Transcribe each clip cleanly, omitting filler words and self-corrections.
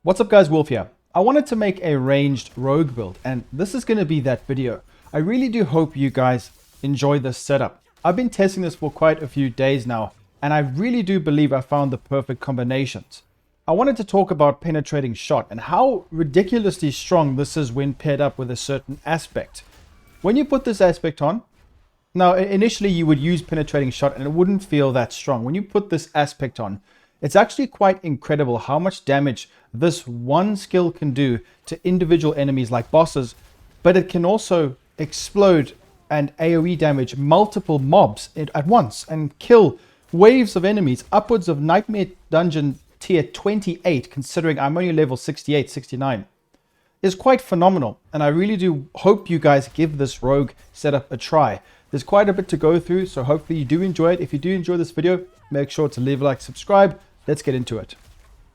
What's up guys, Wolf here. I wanted to make a ranged rogue build and this is going to be that video. I really do hope you guys enjoy this setup. I've been testing this for quite a few days now and I really do believe I found the perfect combinations. I wanted to talk about penetrating shot and how ridiculously strong this is when paired up with a certain aspect. When you put this aspect on, now initially you would use penetrating shot and it wouldn't feel that strong. When you put this aspect on, it's actually quite incredible how much damage this one skill can do to individual enemies like bosses, but it can also explode and AoE damage multiple mobs at once and kill waves of enemies upwards of Nightmare Dungeon tier 28, considering I'm only level 68, 69, is quite phenomenal. And I really do hope you guys give this rogue setup a try. There's quite a bit to go through, so hopefully you do enjoy it. If you do enjoy this video, make sure to leave a like, subscribe. Let's get into it.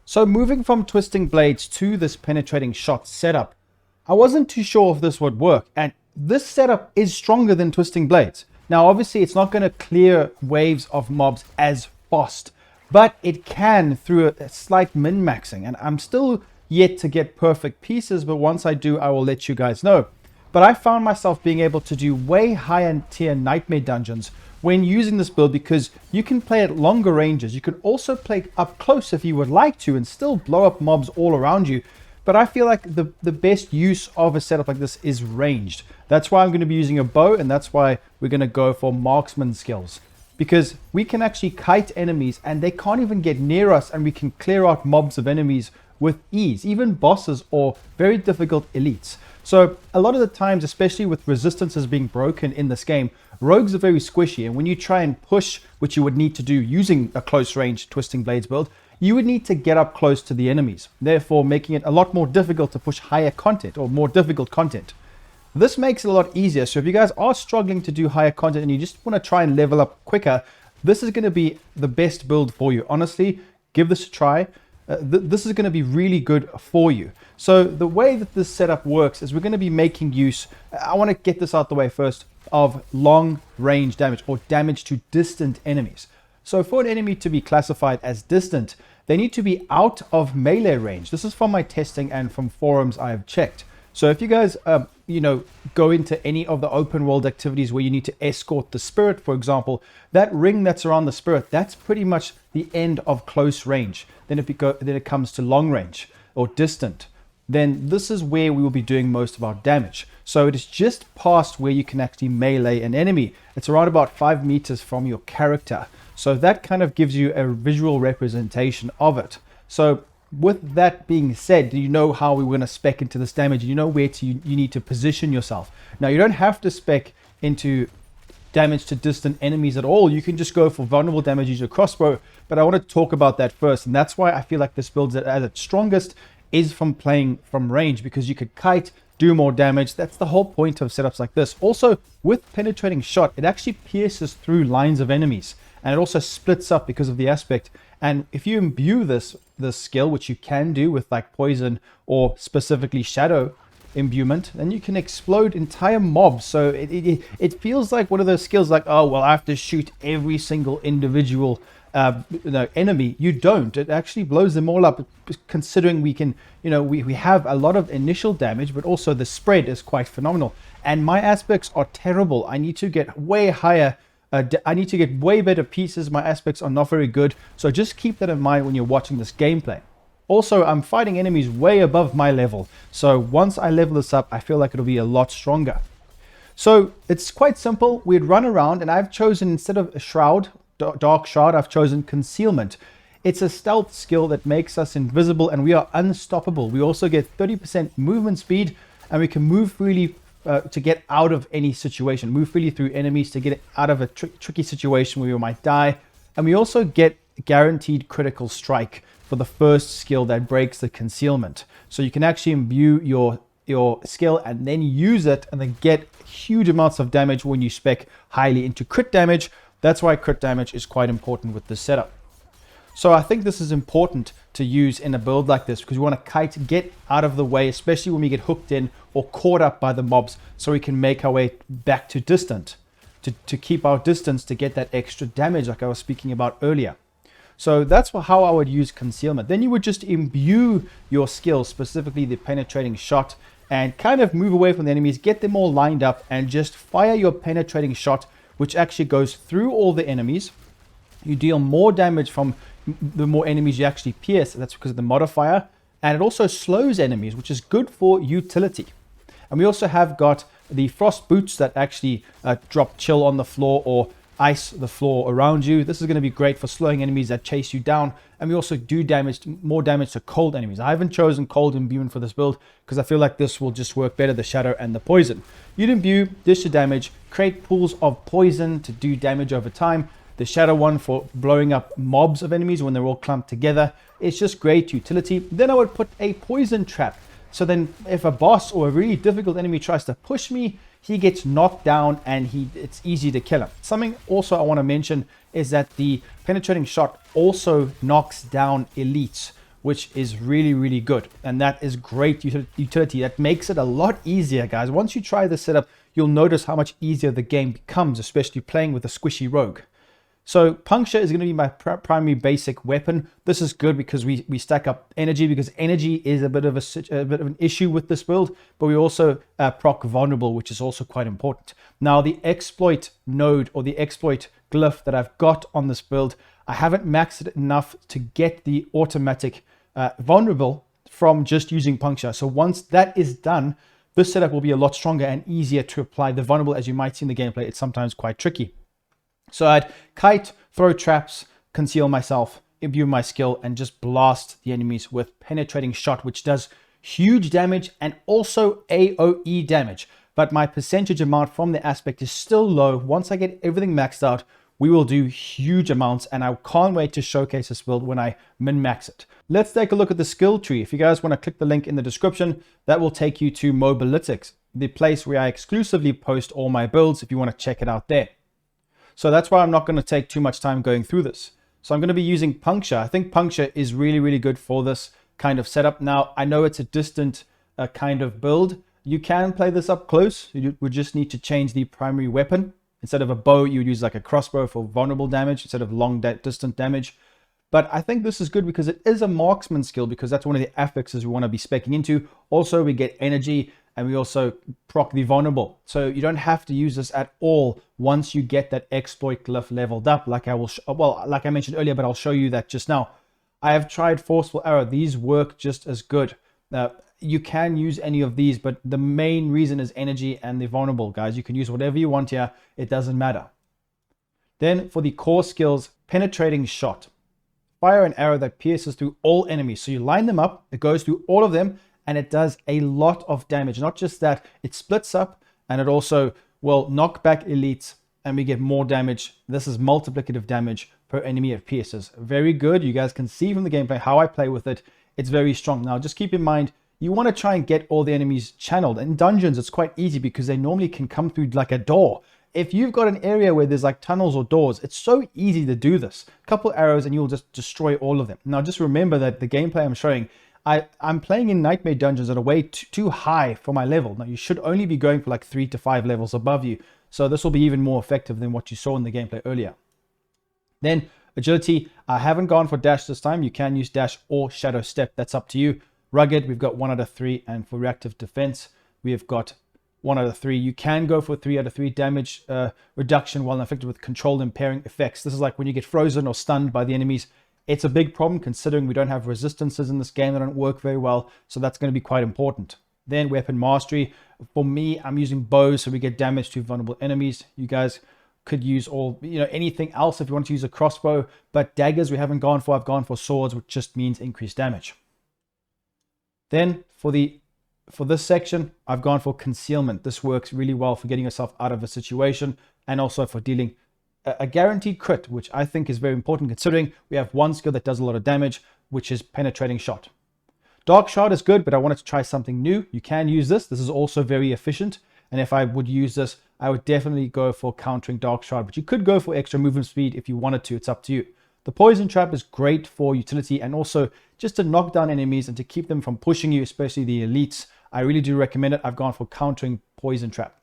So moving from twisting blades to this penetrating shot setup, I wasn't too sure if this would work, and this setup is stronger than twisting blades. Now obviously it's not going to clear waves of mobs as fast, but it can through a slight min-maxing, and I'm still yet to get perfect pieces, but once I do I will let you guys know. But I found myself being able to do way higher tier nightmare dungeons when using this build because you can play at longer ranges. You can also play up close if you would like to and still blow up mobs all around you. But I feel like the best use of a setup like this is ranged. That's why I'm going to be using a bow, and that's why we're going to go for marksman skills. Because we can actually kite enemies and they can't even get near us, and we can clear out mobs of enemies with ease, even bosses or very difficult elites. So a lot of the times, especially with resistances being broken in this game, rogues are very squishy, and when you try and push, which you would need to do using a close range twisting blades build, you would need to get up close to the enemies, therefore making it a lot more difficult to push higher content or more difficult content. This makes it a lot easier. So if you guys are struggling to do higher content and you just want to try and level up quicker, this is going to be the best build for you. Honestly, give this a try. This is going to be really good for you. So the way that this setup works is we're going to be making use, I want to get this out the way first, of long range damage or damage to distant enemies. So for an enemy to be classified as distant, they need to be out of melee range. This is from my testing and from forums I have checked. So if you guys, go into any of the open world activities where you need to escort the spirit, for example, that ring that's around the spirit, that's pretty much the end of close range. Then if it comes to long range or distant, then this is where we will be doing most of our damage. So it is just past where you can actually melee an enemy. It's around about 5 meters from your character. So that kind of gives you a visual representation of it. So with that being said, you know how we're going to spec into this damage. You know where you need to position yourself. Now, you don't have to spec into damage to distant enemies at all. You can just go for vulnerable damage, use your crossbow. But I want to talk about that first. And that's why I feel like this build at its strongest is from playing from range, because you could kite, do more damage. That's the whole point of setups like this. Also, with penetrating shot, it actually pierces through lines of enemies. And it also splits up because of the aspect. And if you imbue this skill, which you can do with like poison or specifically shadow imbuement, then you can explode entire mobs. So it feels like one of those skills like, oh, well, I have to shoot every single individual enemy. You don't. It actually blows them all up, considering we can, we have a lot of initial damage, but also the spread is quite phenomenal. And my aspects are terrible. I need to get way higher. I need to get way better pieces. My aspects are not very good. So just keep that in mind when you're watching this gameplay. Also, I'm fighting enemies way above my level. So once I level this up, I feel like it'll be a lot stronger. So it's quite simple. We'd run around, and I've chosen, instead of a shroud, dark shroud, I've chosen concealment. It's a stealth skill that makes us invisible and we are unstoppable. We also get 30% movement speed, and we can move freely to get out of any situation, move freely through enemies to get out of a tricky situation where we might die. And we also get guaranteed critical strike for the first skill that breaks the concealment. So you can actually imbue your skill and then use it and then get huge amounts of damage when you spec highly into crit damage. That's why crit damage is quite important with this setup. So I think this is important to use in a build like this, because we want to kite, get out of the way, especially when we get hooked in or caught up by the mobs, so we can make our way back to distant, to keep our distance, to get that extra damage like I was speaking about earlier. So that's how I would use concealment. Then you would just imbue your skills, specifically the penetrating shot, and kind of move away from the enemies, get them all lined up, and just fire your penetrating shot, which actually goes through all the enemies. You deal more damage from the more enemies you actually pierce. That's because of the modifier. And it also slows enemies, which is good for utility. And we also have got the frost boots that actually drop chill on the floor or ice the floor around you. This is going to be great for slowing enemies that chase you down. And we also do more damage to cold enemies. I haven't chosen cold imbuement for this build because I feel like this will just work better, the shadow and the poison. You'd imbue, dish the damage, create pools of poison to do damage over time. The shadow one for blowing up mobs of enemies when they're all clumped together. It's just great utility. Then I would put a poison trap. So then if a boss or a really difficult enemy tries to push me, he gets knocked down and it's easy to kill him. Something also I want to mention is that the penetrating shot also knocks down elites, which is really, really good. And that is great utility. That makes it a lot easier, guys. Once you try this setup, you'll notice how much easier the game becomes, especially playing with a squishy rogue. So puncture is going to be my primary basic weapon. This is good because we stack up energy, because energy is a bit of an issue with this build, but we also proc vulnerable, which is also quite important. Now the exploit node or the exploit glyph that I've got on this build, I haven't maxed it enough to get the automatic vulnerable from just using puncture. So once that is done, this setup will be a lot stronger and easier to apply. The vulnerable, as you might see in the gameplay, it's sometimes quite tricky. So I'd kite, throw traps, conceal myself, imbue my skill, and just blast the enemies with penetrating shot, which does huge damage and also AoE damage. But my percentage amount from the aspect is still low. Once I get everything maxed out, we will do huge amounts, and I can't wait to showcase this build when I min-max it. Let's take a look at the skill tree. If you guys want to click the link in the description, that will take you to Mobalytics, the place where I exclusively post all my builds if you want to check it out there. So that's why I'm not going to take too much time going through this. So I'm going to be using puncture. I think puncture is really, really good for this kind of setup. Now, I know it's a distant kind of build. You can play this up close. You would just need to change the primary weapon. Instead of a bow, you would use like a crossbow for vulnerable damage instead of long distant damage. But I think this is good because it is a marksman skill, because that's one of the affixes we want to be speccing into. Also, we get energy, and we also proc the vulnerable. So you don't have to use this at all once you get that exploit glyph leveled up, like I mentioned earlier, but I'll show you that just now. I have tried forceful arrow. These work just as good. You can use any of these, but the main reason is energy and the vulnerable, guys. You can use whatever you want here. It doesn't matter. Then for the core skills, penetrating shot. Fire an arrow that pierces through all enemies. So you line them up, it goes through all of them, and it does a lot of damage. Not just that, it splits up, and it also will knock back elites, and we get more damage. This is multiplicative damage per enemy it pierces. Very good. You guys can see from the gameplay how I play with it. It's very strong. Now, just keep in mind, you want to try and get all the enemies channeled. In dungeons, it's quite easy because they normally can come through like a door. If you've got an area where there's like tunnels or doors, it's so easy to do this. A couple arrows and you'll just destroy all of them. Now, just remember that the gameplay I'm showing, I'm playing in nightmare dungeons that are way too high for my level. Now, you should only be going for like 3 to 5 levels above you. So this will be even more effective than what you saw in the gameplay earlier. Then agility, I haven't gone for dash this time. You can use dash or shadow step. That's up to you. Rugged, we've got 1 out of 3. And for reactive defense, we have got 1 out of 3. You can go for 3 out of 3 damage reduction while inflicted with controlled impairing effects. This is like when you get frozen or stunned by the enemies. It's a big problem considering we don't have resistances in this game that don't work very well. So that's going to be quite important. Then weapon mastery. For me, I'm using bows, so we get damage to vulnerable enemies. You guys could use anything else if you want to use a crossbow. But daggers we haven't gone for. I've gone for swords, which just means increased damage. Then for this section, I've gone for concealment. This works really well for getting yourself out of a situation and also for dealing a guaranteed crit, which I think is very important considering we have one skill that does a lot of damage, which is penetrating shot. Dark shot is good, but I wanted to try something new. You can use this. This is also very efficient. And if I would use this, I would definitely go for countering dark shot, but you could go for extra movement speed if you wanted to. It's up to you. The poison trap is great for utility and also just to knock down enemies and to keep them from pushing you, especially the elites. I really do recommend it. I've gone for countering poison trap.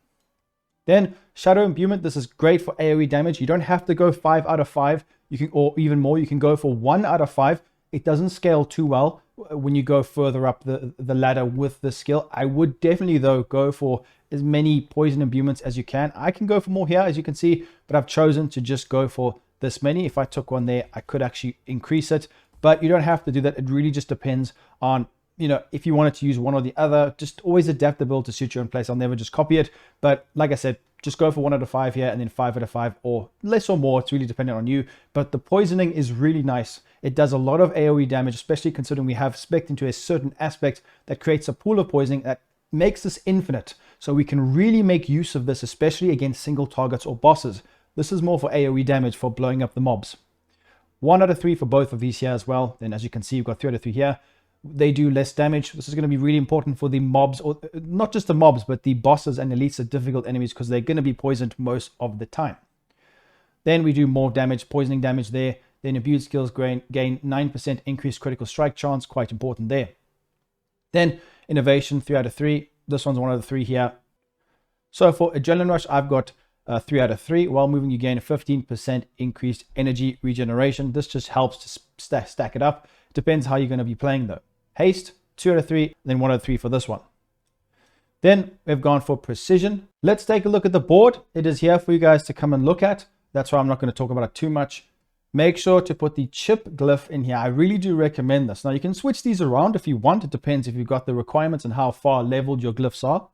Then shadow imbuement. This is great for AoE damage. You don't have to go 5 out of 5. You can, or even more, you can go for 1 out of 5. It doesn't scale too well when you go further up the ladder with the skill. I would definitely, though, go for as many poison imbuements as you can. I can go for more here, as you can see, but I've chosen to just go for this many. If I took one there, I could actually increase it, but you don't have to do that. It really just depends on, if you wanted to use one or the other. Just always adapt the build to suit your own place. I'll never just copy it, but like I said, just go for 1 out of 5 here, and then 5 out of 5, or less or more. It's really dependent on you, but the poisoning is really nice. It does a lot of AoE damage, especially considering we have spec'd into a certain aspect that creates a pool of poisoning that makes this infinite. So we can really make use of this, especially against single targets or bosses. This is more for AoE damage, for blowing up the mobs. 1 out of 3 for both of these here as well. Then as you can see, we've got 3 out of 3 here. They do less damage. This is going to be really important for the mobs, or not just the mobs, but the bosses and elites are difficult enemies, because they're going to be poisoned most of the time. Then we do more damage, poisoning damage there. Then imbued skills gain 9% increased critical strike chance, quite important there. Then innovation, 3 out of 3. This one's 1 out of 3 here. So for adrenaline rush, I've got 3 out of 3. While moving, you gain a 15% increased energy regeneration. This just helps to stack it up. Depends how you're going to be playing though. Haste, 2 out of 3, then 1 out of 3 for this one. Then we've gone for precision. Let's take a look at the board. It is here for you guys to come and look at. That's why I'm not going to talk about it too much. Make sure to put the chip glyph in here. I really do recommend this. Now you can switch these around if you want. It depends if you've got the requirements and how far leveled your glyphs are.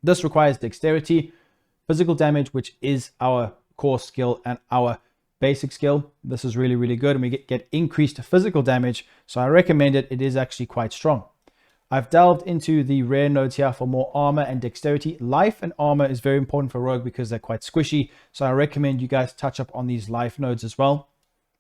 This requires dexterity, physical damage, which is our core skill and our basic skill. This is really, really good, and we get increased physical damage, so I recommend it. It is actually quite strong. I've delved into the rare nodes here for more armor and dexterity. Life and armor is very important for rogue because they're quite squishy, so I recommend you guys touch up on these life nodes as well.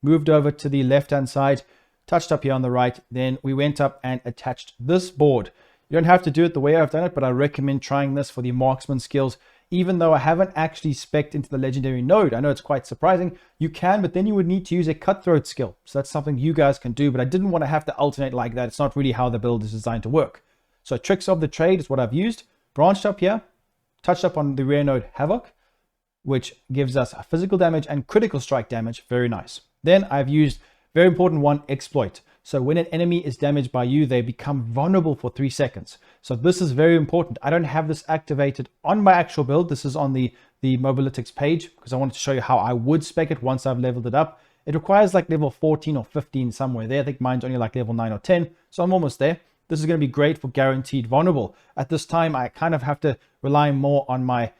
Moved over to the left hand side, touched up here on the right, then we went up and attached this board. You don't have to do it the way I've done it, but I recommend trying this for the marksman skills. Even though I haven't actually spec'd into the legendary node, I know it's quite surprising. You can, but then you would need to use a cutthroat skill. So that's something you guys can do, but I didn't want to have to alternate like that. It's not really how the build is designed to work. So tricks of the trade is what I've used. Branched up here, touched up on the rare node Havoc, which gives us physical damage and critical strike damage. Very nice. Then I've used, very important one, exploit. So when an enemy is damaged by you, they become vulnerable for 3 seconds. So this is very important. I don't have this activated on my actual build. This is on the Mobalytics page because I wanted to show you how I would spec it once I've leveled it up. It requires like level 14 or 15 somewhere there. I think mine's only like level 9 or 10. So I'm almost there. This is going to be great for guaranteed vulnerable. At this time, I kind of have to rely more on my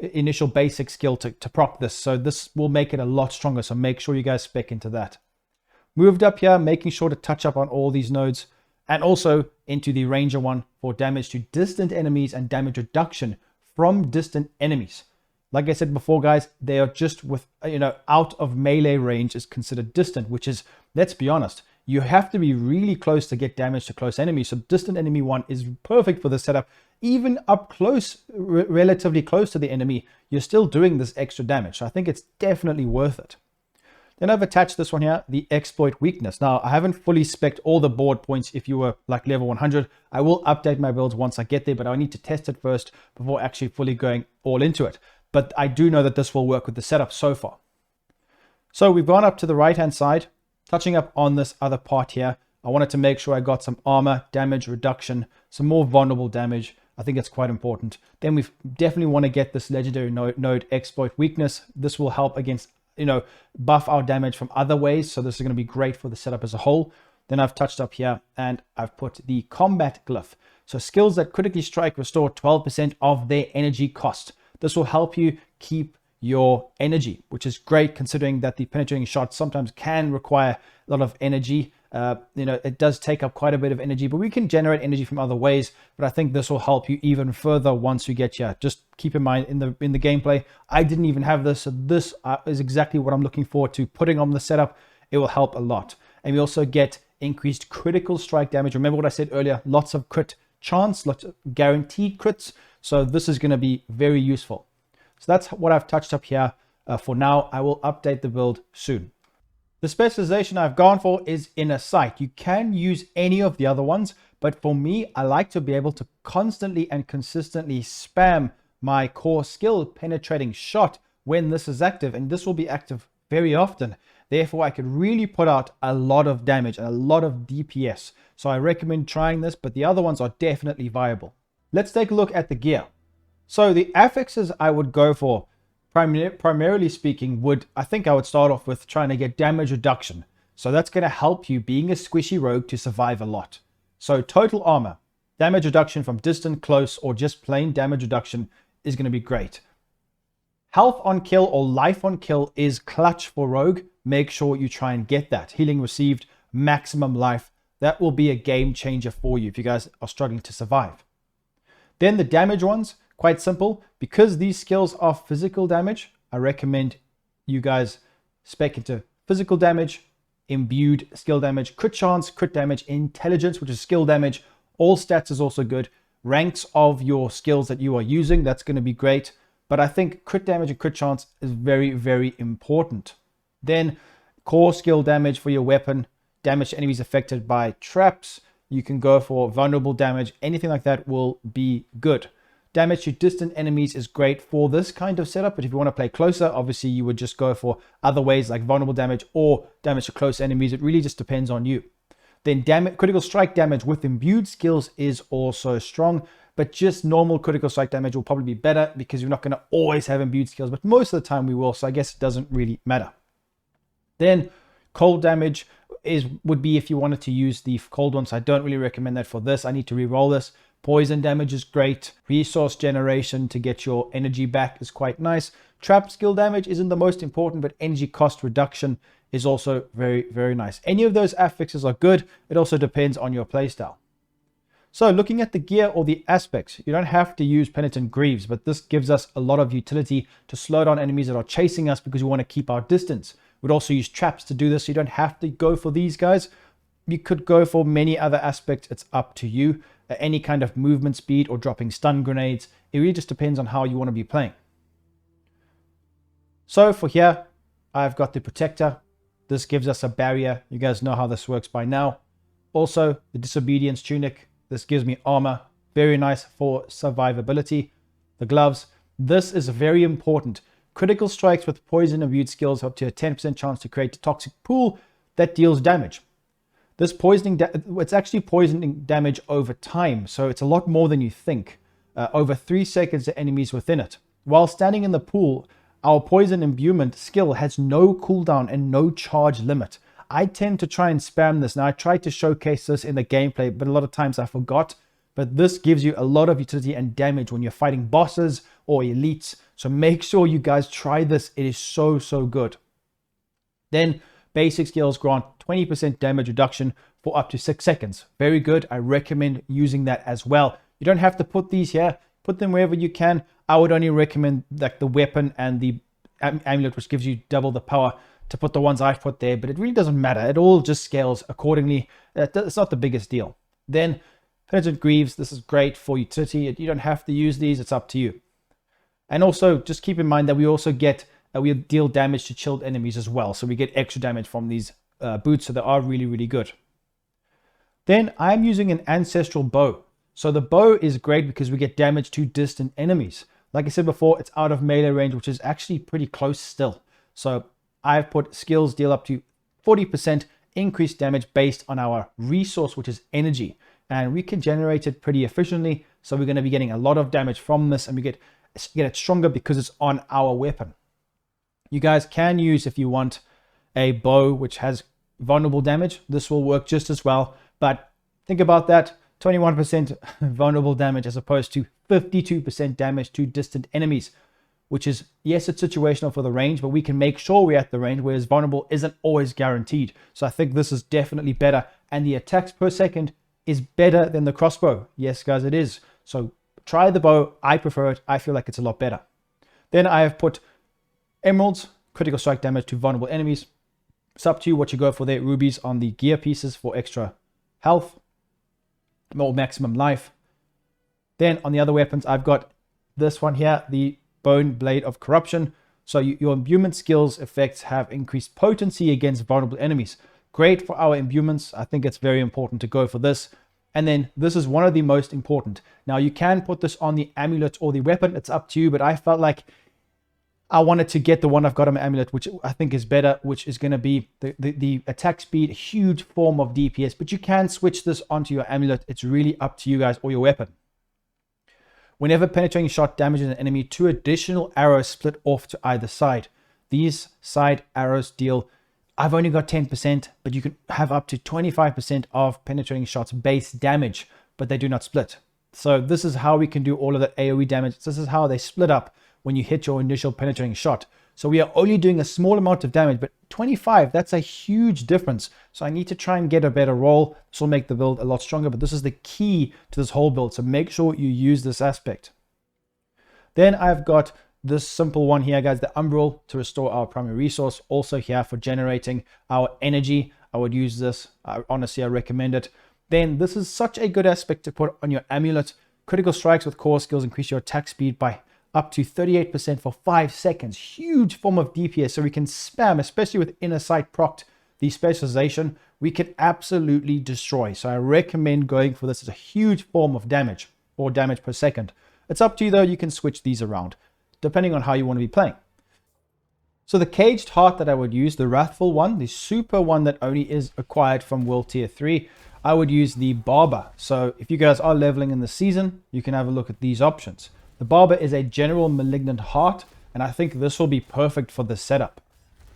initial basic skill to proc this. So this will make it a lot stronger. So make sure you guys spec into that. Moved up here, making sure to touch up on all these nodes, and also into the ranger one for damage to distant enemies and damage reduction from distant enemies. Like I said before, guys, they are just with, out of melee range is considered distant, which is, let's be honest, you have to be really close to get damage to close enemies. So distant enemy one is perfect for this setup. Even up close, relatively close to the enemy, you're still doing this extra damage. So I think it's definitely worth it. Then I've attached this one here, the exploit weakness. Now, I haven't fully spec'd all the board points if you were like level 100. I will update my builds once I get there, but I need to test it first before actually fully going all into it. But I do know that this will work with the setup so far. So we've gone up to the right-hand side, touching up on this other part here. I wanted to make sure I got some armor, damage reduction, some more vulnerable damage. I think it's quite important. Then we definitely want to get this legendary node exploit weakness. This will help against buff our damage from other ways. So this is going to be great for the setup as a whole. Then I've touched up here and I've put the combat glyph. So skills that critically strike restore 12% of their energy cost. This will help you keep your energy, which is great considering that the penetrating shot sometimes can require a lot of energy. It does take up quite a bit of energy, but we can generate energy from other ways. But I think this will help you even further once you get here. Just keep in mind in the gameplay, I didn't even have this. So this is exactly what I'm looking forward to putting on the setup. It will help a lot. And we also get increased critical strike damage. Remember what I said earlier, lots of crit chance, lots of guaranteed crits. So this is going to be very useful. So that's what I've touched up here for now. I will update the build soon. The specialization I've gone for is inner sight. You can use any of the other ones, but for me, I like to be able to constantly and consistently spam my core skill penetrating shot when this is active, and this will be active very often. Therefore, I could really put out a lot of damage and a lot of DPS. So I recommend trying this, but the other ones are definitely viable. Let's take a look at the gear. So the affixes I would go for, primarily speaking, I think I would start off with trying to get damage reduction. So that's going to help you, being a squishy rogue, to survive a lot. So total armor, damage reduction from distant, close, or just plain damage reduction is going to be great. Health on kill or life on kill is clutch for rogue. Make sure you try and get that. Healing received, maximum life. That will be a game changer for you if you guys are struggling to survive. Then the damage ones, quite simple. Because these skills are physical damage, I recommend you guys spec into physical damage, imbued skill damage, crit chance, crit damage, intelligence, which is skill damage. All stats is also good. Ranks of your skills that you are using, that's going to be great. But I think crit damage and crit chance is very, very important. Then core skill damage for your weapon, damage to enemies affected by traps. You can go for vulnerable damage. Anything like that will be good. Damage to distant enemies is great for this kind of setup, but if you want to play closer, obviously you would just go for other ways like vulnerable damage or damage to close enemies. It really just depends on you. Then critical strike damage with imbued skills is also strong, but just normal critical strike damage will probably be better because you're not going to always have imbued skills, but most of the time we will, so I guess it doesn't really matter. Then cold damage would be if you wanted to use the cold one, so I don't really recommend that for this. I need to re-roll this. Poison damage is great. Resource generation to get your energy back is quite nice. Trap skill damage isn't the most important, but energy cost reduction is also very, very nice. Any of those affixes are good. It also depends on your playstyle. So looking at the gear or the aspects, you don't have to use Penitent Greaves, but this gives us a lot of utility to slow down enemies that are chasing us because we want to keep our distance. We'd also use traps to do this, so you don't have to go for these guys. You could go for many other aspects. It's up to you. Any kind of movement speed or dropping stun grenades. It really just depends on how you want to be playing. So for here, I've got the Protector. This gives us a barrier. You guys know how this works by now. Also, the Disobedience Tunic. This gives me armor. Very nice for survivability. The gloves. This is very important. Critical strikes with poison imbued skills up to a 10% chance to create a toxic pool that deals damage. This poisoning, it's actually poisoning damage over time, so it's a lot more than you think. Over 3 seconds to enemies within it. While standing in the pool, our poison imbuement skill has no cooldown and no charge limit. I tend to try and spam this. Now, I tried to showcase this in the gameplay, but a lot of times I forgot. But this gives you a lot of utility and damage when you're fighting bosses or elites. So make sure you guys try this. It is so, so good. Then basic skills grant 20% damage reduction for up to 6 seconds. Very good. I recommend using that as well. You don't have to put these here. Put them wherever you can. I would only recommend like the weapon and the amulet, which gives you double the power, to put the ones I've put there. But it really doesn't matter. It all just scales accordingly. It's not the biggest deal. Then Penitent Greaves. This is great for utility. You don't have to use these. It's up to you. And also just keep in mind that we also get we deal damage to chilled enemies as well. So we get extra damage from these boots. So they are really, really good. Then I'm using an ancestral bow. So the bow is great because we get damage to distant enemies. Like I said before, it's out of melee range, which is actually pretty close still. So I've put skills deal up to 40% increased damage based on our resource, which is energy. And we can generate it pretty efficiently. So we're going to be getting a lot of damage from this, and we get it stronger because it's on our weapon. You guys can use, if you want, a bow which has vulnerable damage. This will work just as well. But think about that. 21% vulnerable damage as opposed to 52% damage to distant enemies, which is, yes, it's situational for the range, but we can make sure we're at the range, whereas vulnerable isn't always guaranteed. So I think this is definitely better. And the attacks per second is better than the crossbow. Yes, guys, it is. So try the bow. I prefer it. I feel like it's a lot better. Then I have put emeralds, critical strike damage to vulnerable enemies. It's up to you what you go for there. Rubies on the gear pieces for extra health, more maximum life. Then on the other weapons, I've got this one here, the Bone Blade of Corruption. So your imbuement skills effects have increased potency against vulnerable enemies. Great for our imbuments. I think it's very important to go for this. And then this is one of the most important. Now you can put this on the amulet or the weapon. It's up to you, but I felt like I wanted to get the one I've got on my amulet, which I think is better, which is going to be the attack speed, huge form of DPS, but you can switch this onto your amulet. It's really up to you guys, or your weapon. Whenever penetrating shot damages an enemy, 2 additional arrows split off to either side. These side arrows deal, I've only got 10%, but you can have up to 25% of penetrating shots base damage, but they do not split. So this is how we can do all of that AoE damage. This is how they split up when you hit your initial penetrating shot. So we are only doing a small amount of damage, but 25, that's a huge difference. So I need to try and get a better roll. This will make the build a lot stronger, but this is the key to this whole build. So make sure you use this aspect. Then I've got this simple one here, guys, the Umbral to restore our primary resource. Also here for generating our energy. I would use this. Honestly, I recommend it. Then this is such a good aspect to put on your amulet. Critical strikes with core skills increase your attack speed by up to 38% for 5 seconds. Huge form of DPS, so we can spam, especially with inner sight procced, the specialization, we can absolutely destroy. So I recommend going for this as a huge form of damage, or damage per second. It's up to you though, you can switch these around, depending on how you want to be playing. So the Caged Heart that I would use, the Wrathful one, the super one that only is acquired from World Tier 3, I would use the Barber. So if you guys are leveling in the season, you can have a look at these options. The Barber is a general malignant heart, and I think this will be perfect for this setup.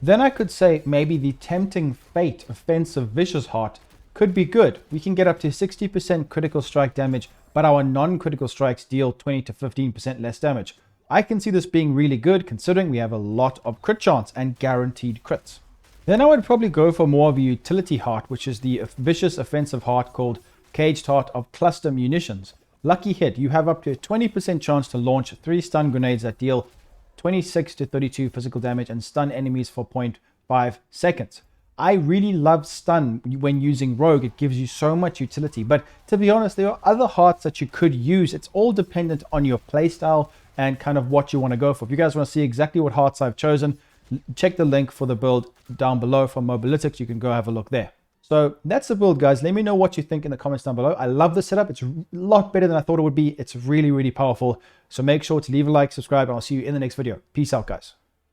Then I could say maybe the Tempting Fate offensive vicious heart could be good. We can get up to 60% critical strike damage, but our non-critical strikes deal 20 to 15% less damage. I can see this being really good considering we have a lot of crit chance and guaranteed crits. Then I would probably go for more of a utility heart, which is the vicious offensive heart called Caged Heart of Cluster Munitions. Lucky hit, you have up to a 20% chance to launch 3 stun grenades that deal 26 to 32 physical damage and stun enemies for 0.5 seconds. I really love stun when using rogue. It gives you so much utility, but to be honest, there are other hearts that you could use. It's all dependent on your playstyle and kind of what you want to go for. If you guys want to see exactly what hearts I've chosen, check the link for the build down below from Mobalytics. You can go have a look there. So that's the build, guys. Let me know what you think in the comments down below. I love the setup. It's a lot better than I thought it would be. It's really, really powerful. So make sure to leave a like, subscribe, and I'll see you in the next video. Peace out, guys.